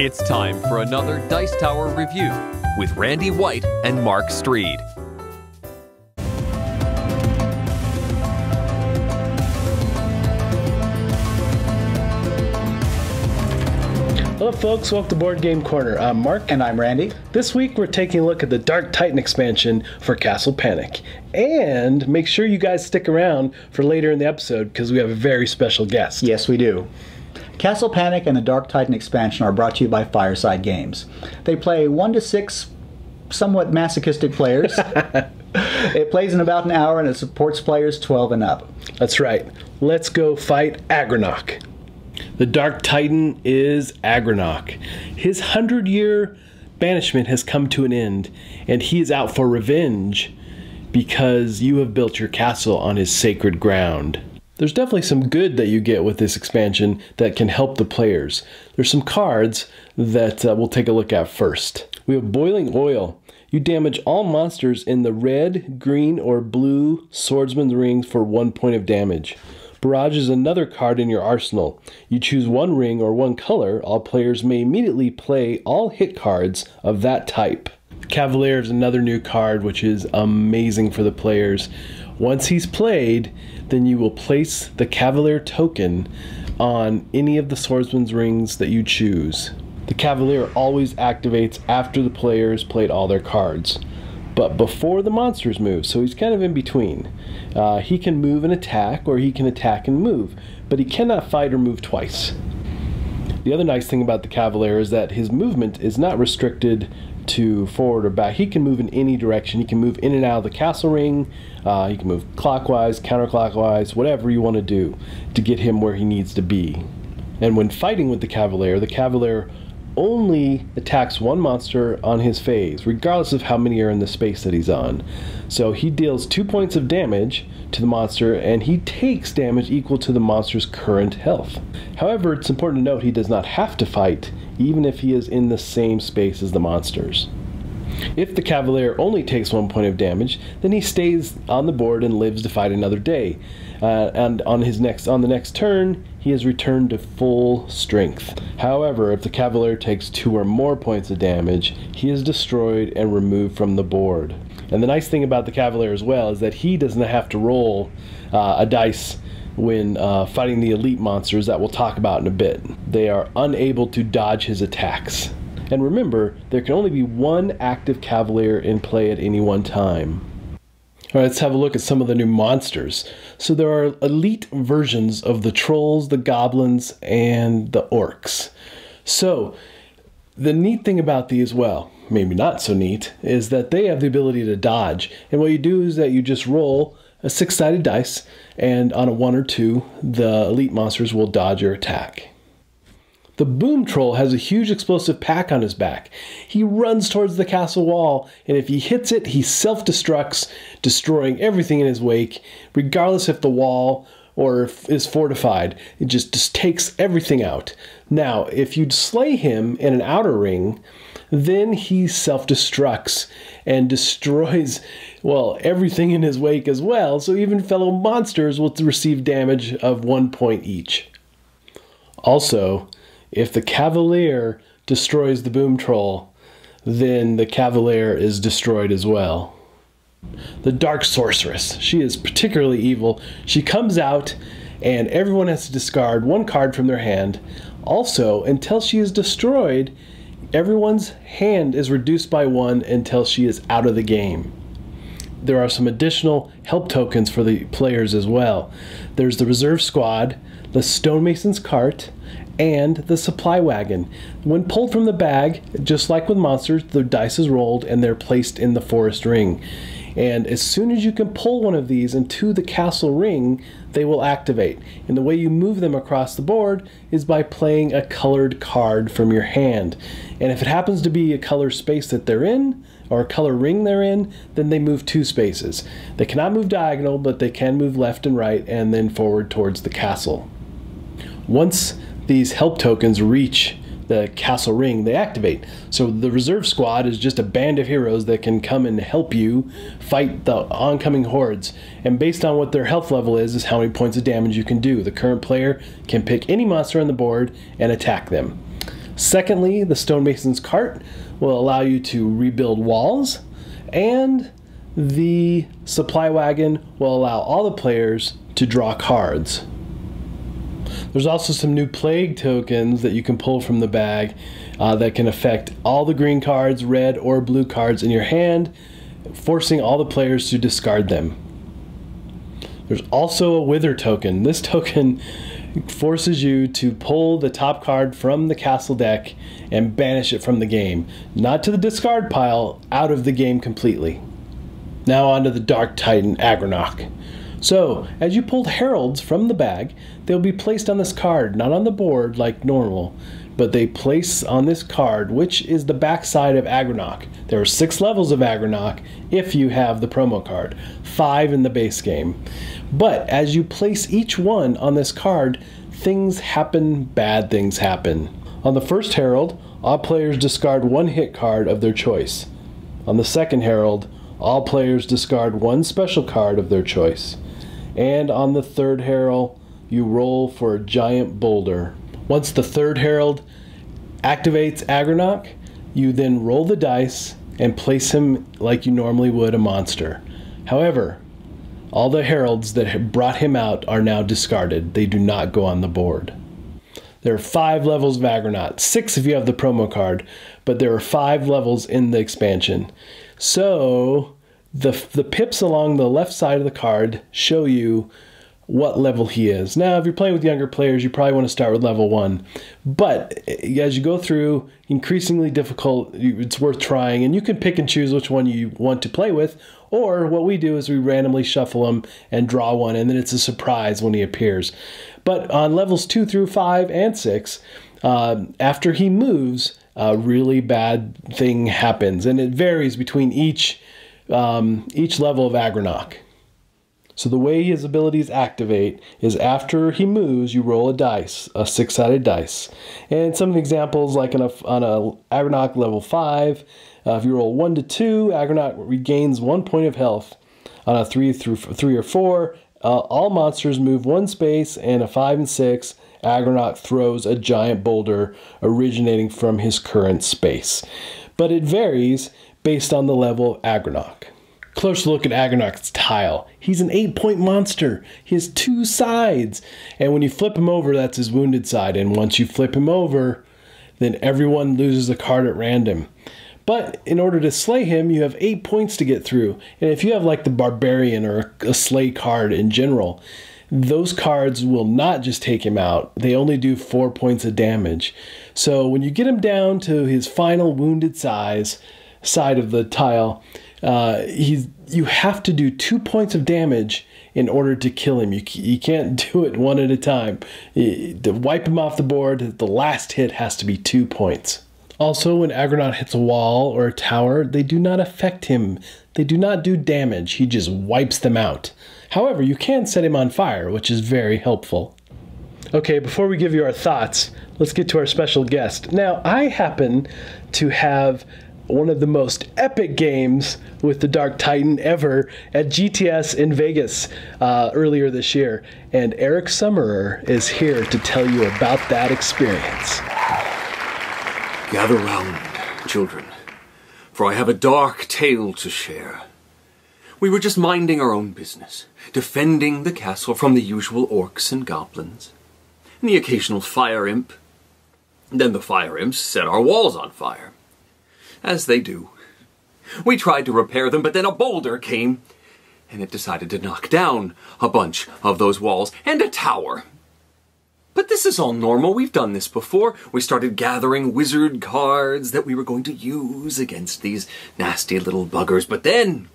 It's time for another Dice Tower review with Randy White and Mark Streed. Hello folks, welcome to Board Game Corner. I'm Mark. And I'm Randy. This week we're taking a look at the Dark Titan expansion for Castle Panic. And make sure you guys stick around for later in the episode because we have a very special guest. Yes, we do. Castle Panic and the Dark Titan expansion are brought to you by Fireside Games. They play 1 to 6 somewhat masochistic players. It plays in about an hour and it supports players 12 and up. That's right. Let's go fight Agronach. The Dark Titan is Agronach. His 100-year banishment has come to an end, and he is out for revenge because you have built your castle on his sacred ground. There's definitely some good that you get with this expansion that can help the players. There's some cards that we'll take a look at first. We have Boiling Oil. You damage all monsters in the red, green, or blue swordsman's rings for 1 point of damage. Barrage is another card in your arsenal. You choose one ring or one color. All players may immediately play all hit cards of that type. Cavalier is another new card which is amazing for the players. Once he's played, then you will place the Cavalier token on any of the swordsman's rings that you choose. The Cavalier always activates after the players played all their cards, but before the monsters move, so he's kind of in between. He can move and attack, or he can attack and move, but he cannot fight or move twice. The other nice thing about the Cavalier is that his movement is not restricted to forward or back. He can move in any direction. He can move in and out of the castle ring. He can move clockwise, counterclockwise, whatever you want to do to get him where he needs to be. And when fighting with the Cavalier only attacks one monster on his phase, regardless of how many are in the space that he's on. So he deals 2 points of damage to the monster, and he takes damage equal to the monster's current health. However, it's important to note he does not have to fight, even if he is in the same space as the monsters. If the Cavalier only takes 1 point of damage, then he stays on the board and lives to fight another day. And on the next turn, he is returned to full strength. However, if the Cavalier takes 2 or more points of damage, he is destroyed and removed from the board. And the nice thing about the Cavalier as well is that he doesn't have to roll a dice when fighting the elite monsters that we'll talk about in a bit. They are unable to dodge his attacks. And remember, there can only be one active Cavalier in play at any one time. All right, let's have a look at some of the new monsters. So there are elite versions of the trolls, the goblins, and the orcs. So the neat thing about these, well, maybe not so neat, is that they have the ability to dodge. And what you do is that you just roll a 6-sided dice, and on a 1 or 2, the elite monsters will dodge your attack. The Boom Troll has a huge explosive pack on his back. He runs towards the castle wall, and if he hits it, he self-destructs, destroying everything in his wake, regardless if the wall or if is fortified. It just takes everything out. Now, if you slay him in an outer ring, then he self-destructs and destroys, well, everything in his wake as well, so even fellow monsters will receive damage of 1 point each. Also, if the Cavalier destroys the Boom Troll, then the Cavalier is destroyed as well. The Dark Sorceress. She is particularly evil. She comes out and everyone has to discard 1 card from their hand. Also, until she is destroyed, everyone's hand is reduced by 1 until she is out of the game. There are some additional help tokens for the players as well. There's the Reserve Squad, the Stonemason's Cart, and the Supply Wagon. When pulled from the bag, just like with monsters, the dice is rolled and they're placed in the forest ring. And as soon as you can pull one of these into the castle ring, they will activate. And the way you move them across the board is by playing a colored card from your hand. And if it happens to be a color space that they're in, or a color ring they're in, then they move 2 spaces. They cannot move diagonal, but they can move left and right and then forward towards the castle. Once these help tokens reach the castle ring, they activate. So the Reserve Squad is just a band of heroes that can come and help you fight the oncoming hordes. And based on what their health level is how many points of damage you can do. The current player can pick any monster on the board and attack them. Secondly, the stonemason's cart will allow you to rebuild walls, and the supply wagon will allow all the players to draw cards. There's also some new plague tokens that you can pull from the bag that can affect all the green cards, red or blue cards in your hand, forcing all the players to discard them. There's also a wither token. This token forces you to pull the top card from the castle deck and banish it from the game. Not to the discard pile, out of the game completely. Now on to the Dark Titan Agronach. So, as you pulled heralds from the bag, they'll be placed on this card, not on the board like normal, but they place on this card, which is the backside of Agronach. There are 6 levels of Agronach if you have the promo card, 5 in the base game. But as you place each one on this card, things happen, bad things happen. On the first herald, all players discard 1 hit card of their choice. On the second herald, all players discard 1 special card of their choice. And on the third herald, you roll for a giant boulder. Once the third herald activates Agronach, you then roll the dice and place him like you normally would a monster. However, all the heralds that have brought him out are now discarded. They do not go on the board. There are 5 levels of Agronach, 6 if you have the promo card, but there are 5 levels in the expansion. So the pips along the left side of the card show you what level he is. Now, if you're playing with younger players, you probably want to start with level 1. But as you go through, increasingly difficult, it's worth trying, and you can pick and choose which one you want to play with, or what we do is we randomly shuffle them and draw one, and then it's a surprise when he appears. But on levels 2 through 5 and 6, after he moves, a really bad thing happens, and it varies between each level of Agronach. So the way his abilities activate is after he moves, you roll a dice, a 6-sided dice. And some of the examples, like on a Agronach level 5, if you roll 1 to 2, Agronach regains 1 point of health. On a 3 or 4, all monsters move 1 space, and a 5 and 6, Agronach throws a giant boulder originating from his current space. But it varies based on the level of Agronach. Closer look at Agronach's tile. He's an 8-point monster. He has 2 sides. And when you flip him over, that's his wounded side. And once you flip him over, then everyone loses a card at random. But in order to slay him, you have 8 points to get through. And if you have like the Barbarian or a slay card in general, those cards will not just take him out. They only do 4 points of damage. So when you get him down to his final wounded side of the tile, you have to do 2 points of damage in order to kill him. You can't do it one at a time. To wipe him off the board, the last hit has to be 2 points. Also, when Agronach hits a wall or a tower, they do not affect him. They do not do damage. He just wipes them out. However, you can set him on fire, which is very helpful. Okay, before we give you our thoughts, let's get to our special guest. Now, I happen to have one of the most epic games with the Dark Titan ever at GTS in Vegas earlier this year. And Eric Summerer is here to tell you about that experience. Gather round, children, for I have a dark tale to share. We were just minding our own business, defending the castle from the usual orcs and goblins, and the occasional fire imp. Then the fire imps set our walls on fire. As they do. We tried to repair them, but then a boulder came, and it decided to knock down a bunch of those walls and a tower. But this is all normal. We've done this before. We started gathering wizard cards that we were going to use against these nasty little buggers. But then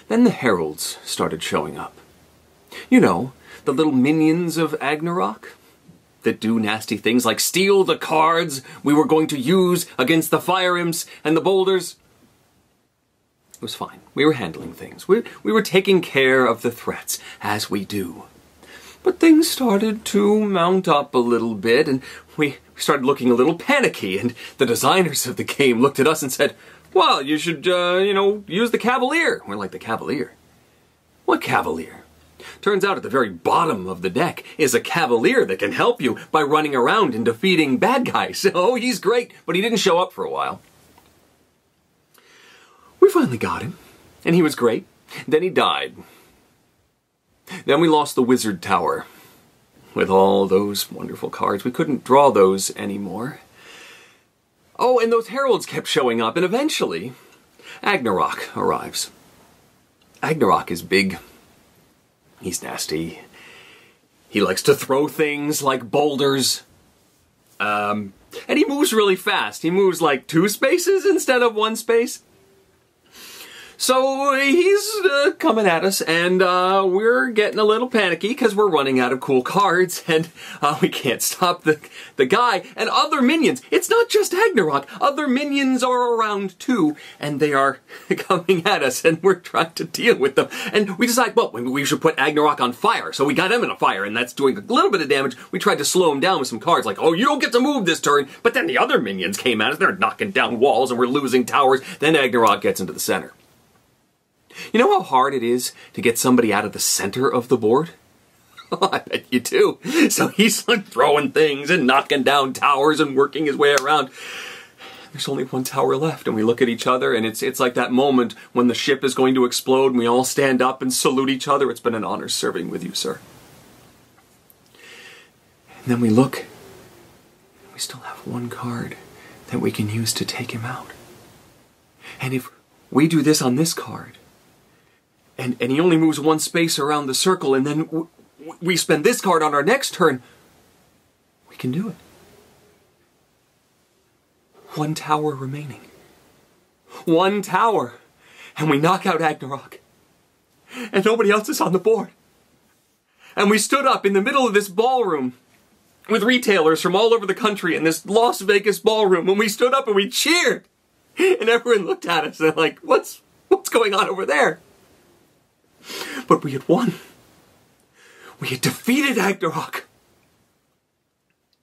the heralds started showing up. You know, the little minions of Agronach that do nasty things like steal the cards we were going to use against the fire imps and the boulders. It was fine. We were handling things. We were taking care of the threats, as we do. But things started to mount up a little bit, and we started looking a little panicky, and the designers of the game looked at us and said, well, you should, use the Cavalier. We're like, the Cavalier? What Cavalier? Turns out at the very bottom of the deck is a cavalier that can help you by running around and defeating bad guys. Oh, he's great, but he didn't show up for a while. We finally got him, and he was great. Then he died. Then we lost the wizard tower. With all those wonderful cards, we couldn't draw those anymore. Oh, and those heralds kept showing up, and eventually, Agnarok arrives. Agnarok is big. He's nasty. He likes to throw things like boulders. And he moves really fast. He moves like 2 spaces instead of 1 space. So he's coming at us, and we're getting a little panicky because we're running out of cool cards, and we can't stop the guy and other minions. It's not just Agnarok. Other minions are around too, and they are coming at us, and we're trying to deal with them. And we decide, well, we should put Agnarok on fire. So we got him in a fire, and that's doing a little bit of damage. We tried to slow him down with some cards like, oh, you don't get to move this turn. But then the other minions came at us. They're knocking down walls, and we're losing towers. Then Agnarok gets into the center. You know how hard it is to get somebody out of the center of the board? Oh, I bet you do. So he's like throwing things and knocking down towers and working his way around. There's only 1 tower left, and we look at each other, and it's like that moment when the ship is going to explode, and we all stand up and salute each other. It's been an honor serving with you, sir. And then we look, and we still have 1 card that we can use to take him out. And if we do this on this card, and he only moves 1 space around the circle, and then we spend this card on our next turn, we can do it. 1 tower remaining. 1 tower. And we knock out Agnarok. And nobody else is on the board. And we stood up in the middle of this ballroom with retailers from all over the country in this Las Vegas ballroom, and we stood up and we cheered. And everyone looked at us and they're like, what's going on over there? But we had won. We had defeated Agnarok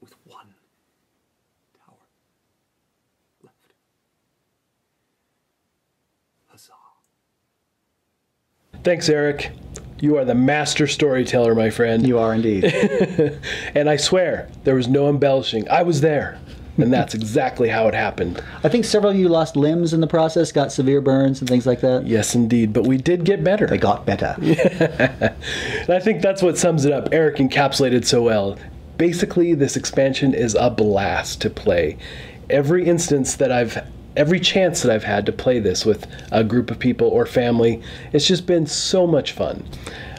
with 1 tower left. Huzzah. Thanks, Eric. You are the master storyteller, my friend. You are indeed. And I swear, there was no embellishing. I was there. And that's exactly how it happened. I think several of you lost limbs in the process, got severe burns and things like that. Yes, indeed. But we did get better. They got better. And I think that's what sums it up. Eric encapsulated so well. Basically, this expansion is a blast to play. Every chance that I've had to play this with a group of people or family, it's just been so much fun.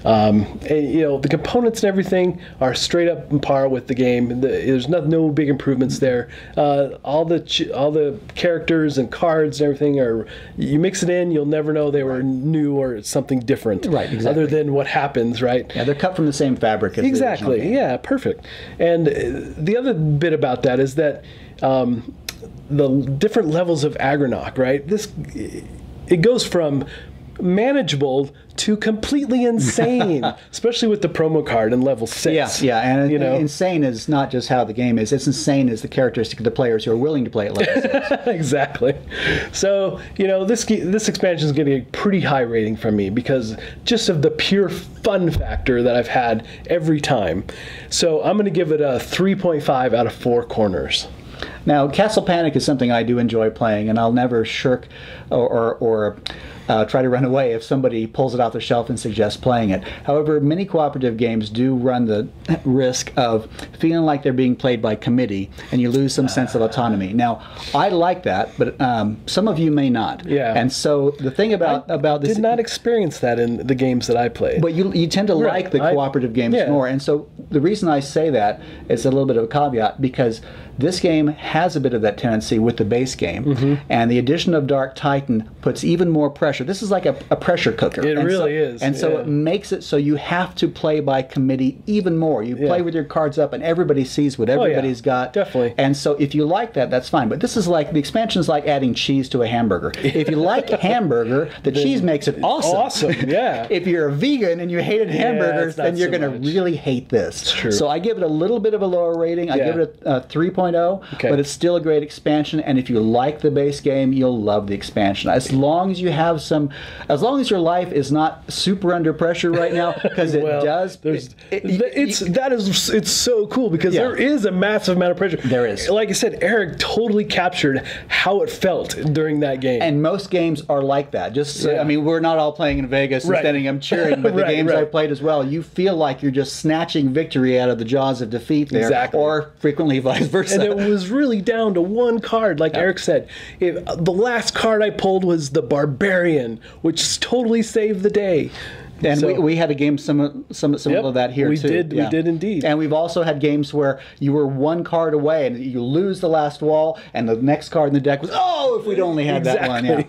And, the components and everything are straight up in par with the game. There's no big improvements there. All the characters and cards and everything you mix it in, you'll never know they were new or something different. Right, exactly. Other than what happens, right? Yeah, they're cut from the same fabric as exactly. the original game. Yeah, perfect. And the other bit about that is that the different levels of Aggronach, right? It goes from manageable to completely insane, especially with the promo card in level 6. Yeah, and insane is not just how the game is. It's insane as the characteristic of the players who are willing to play at level 6. Exactly. So, this expansion is getting a pretty high rating from me because just of the pure fun factor that I've had every time. So I'm going to give it a 3.5 out of 4 corners. Now, Castle Panic is something I do enjoy playing, and I'll never shirk or try to run away if somebody pulls it off the shelf and suggests playing it. However, many cooperative games do run the risk of feeling like they're being played by committee, and you lose some sense of autonomy. Now, I like that, but some of you may not. Yeah. And so the thing about this... did not experience that in the games that I played. But you tend to like the cooperative games more. And so the reason I say that is a little bit of a caveat, because this game has a bit of that tendency with the base game, and the addition of Dark Titan puts even more pressure. This is like a pressure cooker. It really is. And so it makes it so you have to play by committee even more. You play with your cards up, and everybody sees what everybody's got. Definitely. And so if you like that, that's fine. But this is like, the expansion is like adding cheese to a hamburger. If you like hamburger, the cheese makes it awesome. Awesome, yeah. If you're a vegan and you hated hamburgers, then you're going to really hate this. It's true. So I give it a little bit of a lower rating. I give it a 3.5 2.0, but it's still a great expansion, and if you like the base game, you'll love the expansion. As long as you have as long as your life is not super under pressure right now, because it does. It's so cool because there is a massive amount of pressure. There is. Like I said, Eric totally captured how it felt during that game. And most games are like that. I mean, we're not all playing in Vegas and standing up cheering, but the games I played as well, you feel like you're just snatching victory out of the jaws of defeat there, or frequently vice versa. And it was really down to one card, like Eric said. The last card I pulled was the Barbarian, which totally saved the day. And we had a game similar to that here, too. We did indeed. And we've also had games where you were one card away and you lose the last wall, and the next card in the deck was, if we'd only had that one. Yeah.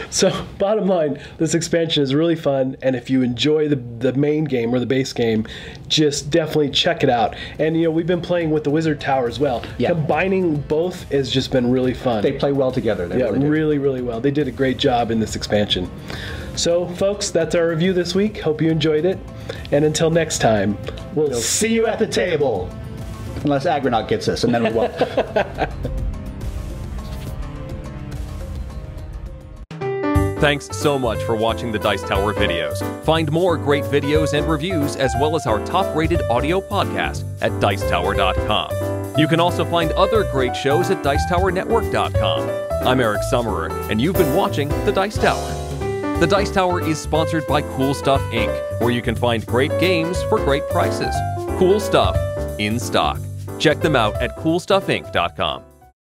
So, bottom line, this expansion is really fun, and if you enjoy the main game or the base game, just definitely check it out. And, we've been playing with the Wizard Tower as well. Yeah. Combining both has just been really fun. They play well together. They really, really well. They did a great job in this expansion. So, folks, that's our review this week. Hope you enjoyed it. And until next time, we'll see you at the table. Unless Agronaut gets us, and then we won't. Thanks so much for watching the Dice Tower videos. Find more great videos and reviews, as well as our top-rated audio podcast at Dicetower.com. You can also find other great shows at Dicetowernetwork.com. I'm Eric Summerer, and you've been watching The Dice Tower. The Dice Tower is sponsored by Cool Stuff Inc., where you can find great games for great prices. Cool stuff in stock. Check them out at CoolStuffInc.com.